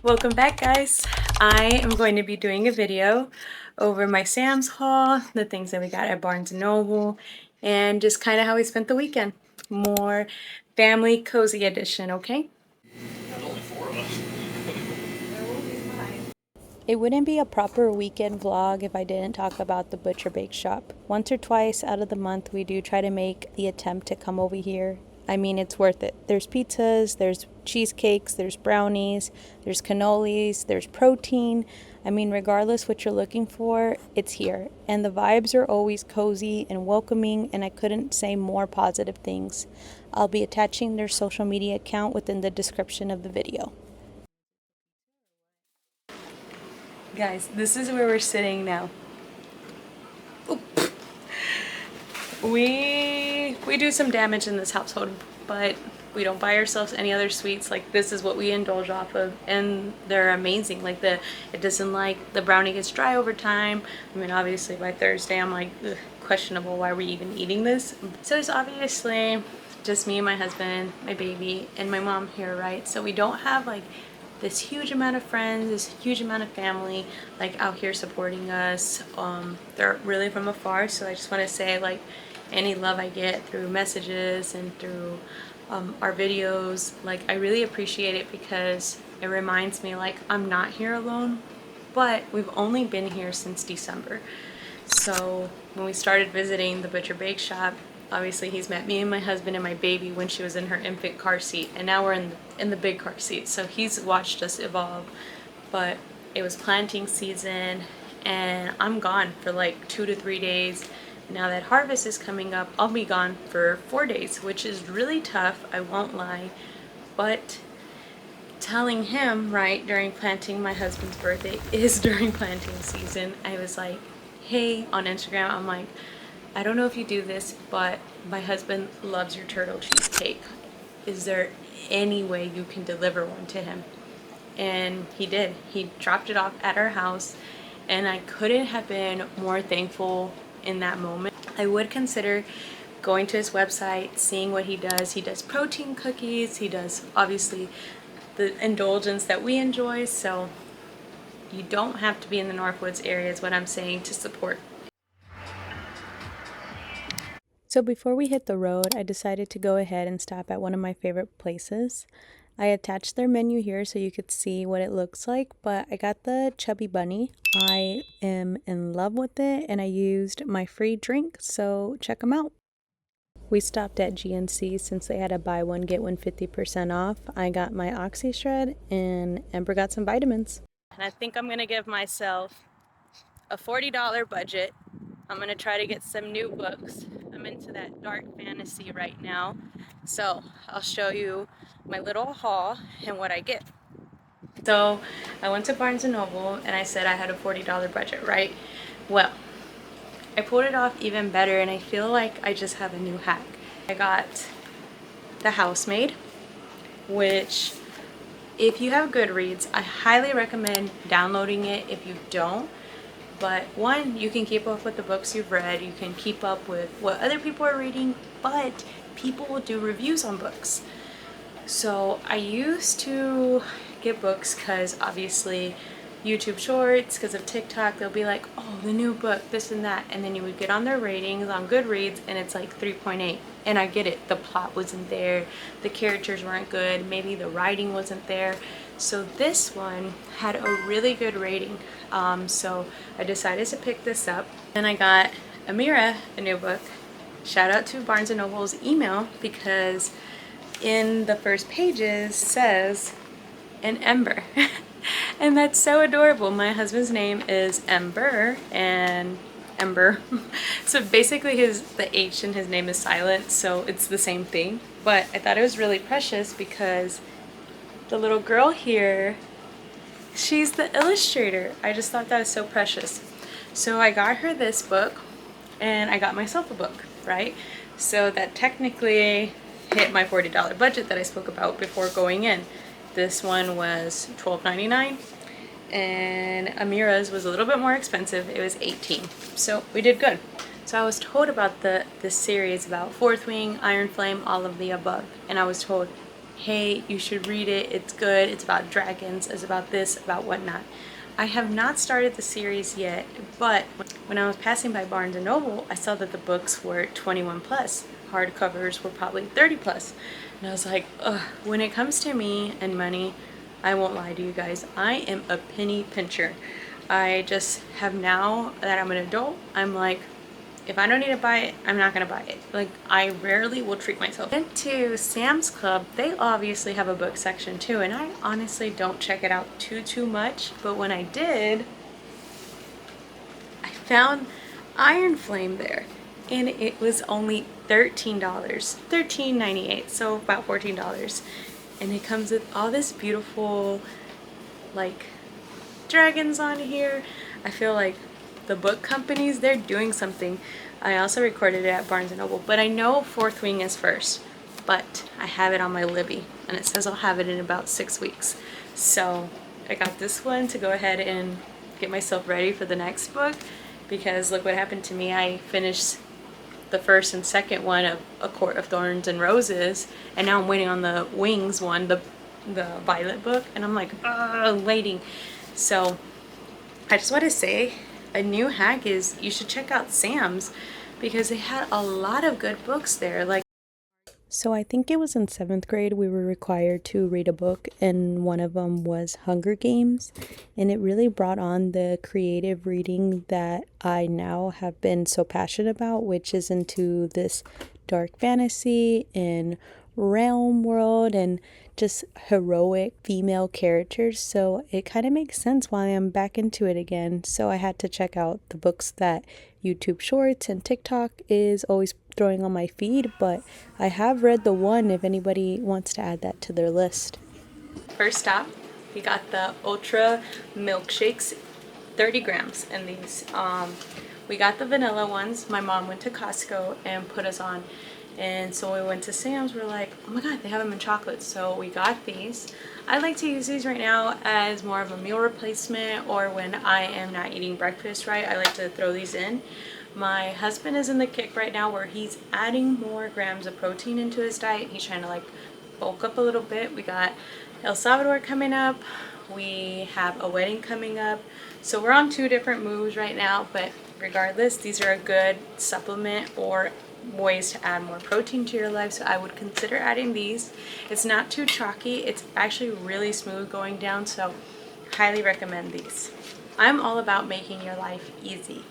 Welcome back, guys. I am going to be doing a video over my Sam's haul, the things that we got at Barnes & Noble, and just kind of how we spent the weekend. More family cozy edition, okay? There's only four of us. It wouldn't be a proper weekend vlog if I didn't talk about the Butcher Bake Shop. Once or twice out of the month, we do try to make the attempt to come over here. I mean, it's worth it. There's pizzas, there's cheesecakes, there's brownies, there's cannolis, there's protein. I mean, regardless what you're looking for, it's here. And the vibes are always cozy and welcoming, and I couldn't say more positive things. I'll be attaching their social media account within the description of the video. Guys, this is where we're sitting now. Oop. We do some damage in this household, but we don't buy ourselves any other sweets. Like, this is what we indulge off of, and they're amazing. Like, the brownie gets dry over time. I mean, obviously by Thursday I'm like, ugh, questionable, why are we even eating this? So it's obviously just me and my husband, my baby, and my mom here, right? So we don't have like this huge amount of friends, this huge amount of family like out here supporting us. They're really from afar, so I just want to say, like, any love I get through messages and through our videos, like, I really appreciate it, because it reminds me, like, I'm not here alone, but we've only been here since December. So when we started visiting the Butcher Bake Shop, obviously he's met me and my husband and my baby when she was in her infant car seat, and now we're in the big car seat. So he's watched us evolve. But it was planting season, and I'm gone for like 2 to 3 days. Now that harvest is coming up, I'll be gone for 4 days, which is really tough, I won't lie. But telling him, right, during planting, my husband's birthday is during planting season, I was like, hey, on Instagram, I'm like, I don't know if you do this, but my husband loves your turtle cheesecake. Is there any way you can deliver one to him? And he did. He dropped it off at our house, and I couldn't have been more thankful in that moment. I would consider going to his website, seeing what he does. He does protein cookies. He does, obviously, the indulgence that we enjoy. So you don't have to be in the Northwoods area, is what I'm saying, to support. So before we hit the road, I decided to go ahead and stop at one of my favorite places. I attached their menu here so you could see what it looks like, but I got the Chubby Bunny. I am in love with it, and I used my free drink, so check them out. We stopped at GNC since they had a buy one get one 50% off. I got my Oxy Shred, and Amber got some vitamins. And I think I'm gonna give myself a $40 budget. I'm gonna try to get some new books. I'm into that dark fantasy right now. So I'll show you my little haul and what I get. So I went to Barnes & Noble and I said I had a $40 budget, right? Well, I pulled it off even better, and I feel like I just have a new hack. I got The Housemaid, which, if you have Goodreads, I highly recommend downloading it. If you don't, but one, you can keep up with the books you've read, you can keep up with what other people are reading, but people will do reviews on books. So I used to get books because obviously YouTube shorts, because of TikTok, they'll be like, oh, the new book, this and that, and then you would get on their ratings on Goodreads and it's like 3.8. And I get it, the plot wasn't there, the characters weren't good, maybe the writing wasn't there. So this one had a really good rating, so I decided to pick this up. And I got Amira a new book. Shout out to Barnes & Noble's email, because in the first pages says an Ember. And that's so adorable. My husband's name is Ember, and Ember. So basically the H in his name is silent, so it's the same thing. But I thought it was really precious because the little girl here, she's the illustrator. I just thought that was so precious. So I got her this book, and I got myself a book, right? So that technically hit my $40 budget that I spoke about before going in. This one was $12.99, and Amira's was a little bit more expensive. It was $18. So we did good. So I was told about this series about Fourth Wing, Iron Flame, all of the above, and I was told, hey, you should read it, it's good, it's about dragons, it's about this, about whatnot. I have not started the series yet, but when I was passing by Barnes & Noble, I saw that the books were 21 plus. Hardcovers were probably 30 plus. And I was like, ugh, when it comes to me and money, I won't lie to you guys, I am a penny pincher. I just have, now that I'm an adult, I'm like, if I don't need to buy it, I'm not gonna buy it. Like, I rarely will treat myself. Went to Sam's Club. They obviously have a book section too, and I honestly don't check it out too much. But when I did, I found Iron Flame there, and it was only $13, $13.98, so about $14. And it comes with all this beautiful, like, dragons on here. I feel like the book companies, they're doing something. I also recorded it at Barnes & Noble, but I know Fourth Wing is first, but I have it on my Libby, and it says I'll have it in about 6 weeks. So I got this one to go ahead and get myself ready for the next book, because look what happened to me. I finished the first and second one of A Court of Thorns and Roses, and now I'm waiting on the Wings one, the Violet book, and I'm like, waiting. So I just want to say, a new hack is you should check out Sam's, because they had a lot of good books there. Like, So I think it was in 7th grade we were required to read a book, and one of them was Hunger Games, and it really brought on the creative reading that I now have been so passionate about, which is into this dark fantasy and realm world and just heroic female characters. So it kind of makes sense why I'm back into it again. So I had to check out the books that YouTube Shorts and TikTok is always throwing on my feed, but I have read the one if anybody wants to add that to their list. first stop, we got the Ultra milkshakes, 30 grams in these. We got the vanilla ones. My mom went to Costco and put us on. And so we went to Sam's, we're like, oh my god, they have them in chocolate. So we got these. I like to use these right now as more of a meal replacement, or when I am not eating breakfast right, I like to throw these in. My husband is in the kick right now where he's adding more grams of protein into his diet. He's trying to like bulk up a little bit. We got El Salvador coming up. We have a wedding coming up. So we're on 2 different moves right now, but regardless, these are a good supplement or ways to add more protein to your life, so I would consider adding these. It's not too chalky, it's actually really smooth going down, so highly recommend these. I'm all about making your life easy.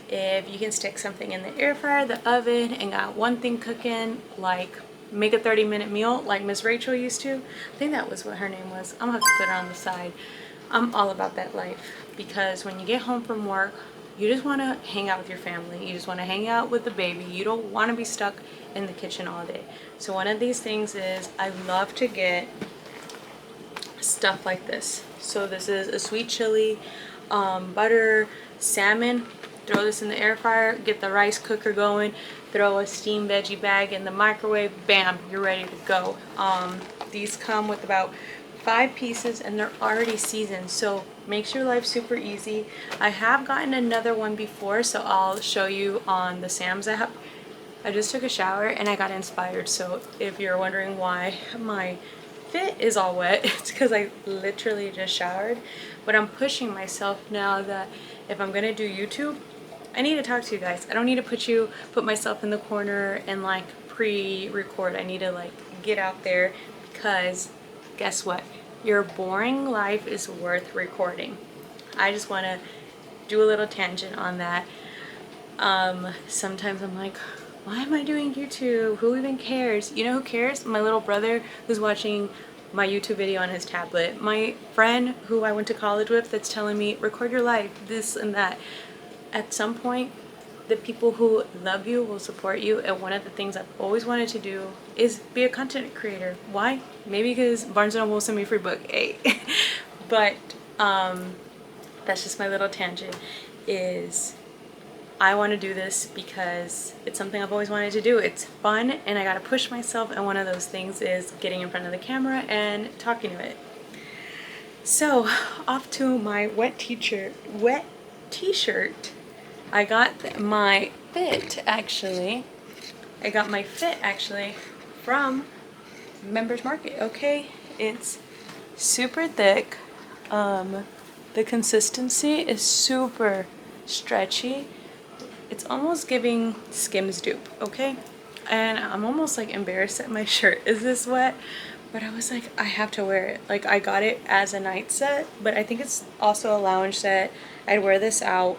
If you can stick something in the air fryer, the oven, and got one thing cooking, like make a 30-minute meal like Miss Rachel used to. I think that was what her name was. I'm gonna have to put her on the side. I'm all about that life, because when you get home from work, you just want to hang out with your family. You just want to hang out with the baby. You don't want to be stuck in the kitchen all day. So one of these things is, I love to get stuff like this. So this is a sweet chili, butter, salmon. Throw this in the air fryer, get the rice cooker going, throw a steamed veggie bag in the microwave, bam, you're ready to go. These come with about 5 pieces and they're already seasoned, so makes your life super easy. I have gotten another one before, so I'll show you on the Sam's app. I just took a shower and I got inspired, so if you're wondering why my fit is all wet, it's because I literally just showered. But I'm pushing myself now that if I'm gonna do YouTube, I need to talk to you guys. I don't need to put myself in the corner and like pre-record. I need to like get out there, because guess what? Your boring life is worth recording. I just want to do a little tangent on that. Sometimes I'm like, why am I doing YouTube? Who even cares? You know who cares? My little brother who's watching my YouTube video on his tablet. My friend who I went to college with that's telling me, record your life, this and that. At some point, the people who love you will support you, and one of the things I've always wanted to do is be a content creator. Why? Maybe because Barnes & Noble will send me a free book, hey. But that's just my little tangent, is I want to do this because it's something I've always wanted to do. It's fun and I gotta push myself, and one of those things is getting in front of the camera and talking to it. So off to my wet t-shirt. I got my fit actually from Members Market, okay? It's super thick. The consistency is super stretchy. It's almost giving Skims dupe, okay? And I'm almost like embarrassed that my shirt is this wet, but I was like, I have to wear it. Like, I got it as a night set, but I think it's also a lounge set. I'd wear this out.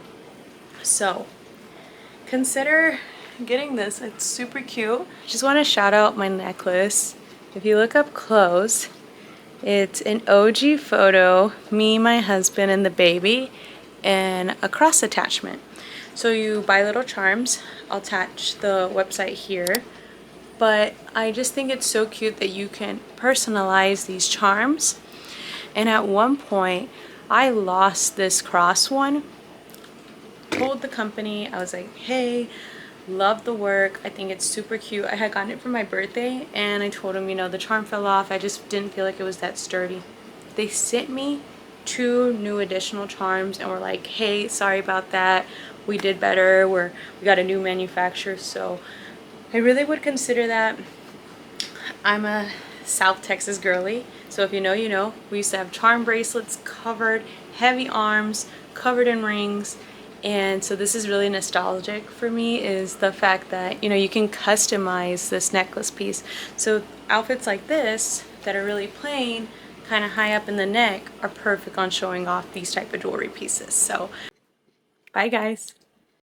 So consider getting this. It's super cute. Just want to shout out my necklace. If you look up close, it's an OG photo, me, my husband, and the baby, and a cross attachment. So you buy little charms. I'll attach the website here. But I just think it's so cute that you can personalize these charms. And at one point, I lost this cross one. Told the company, I was like, hey, love the work. I think it's super cute. I had gotten it for my birthday, and I told them, you know, the charm fell off. I just didn't feel like it was that sturdy. They sent me 2 new additional charms and were like, hey, sorry about that. We did better. We got a new manufacturer. So I really would consider that. I'm a South Texas girly, so if you know, you know. We used to have charm bracelets covered, heavy arms, covered in rings. And so this is really nostalgic for me, is the fact that, you know, you can customize this necklace piece. So outfits like this that are really plain, kind of high up in the neck, are perfect on showing off these type of jewelry pieces. So bye guys.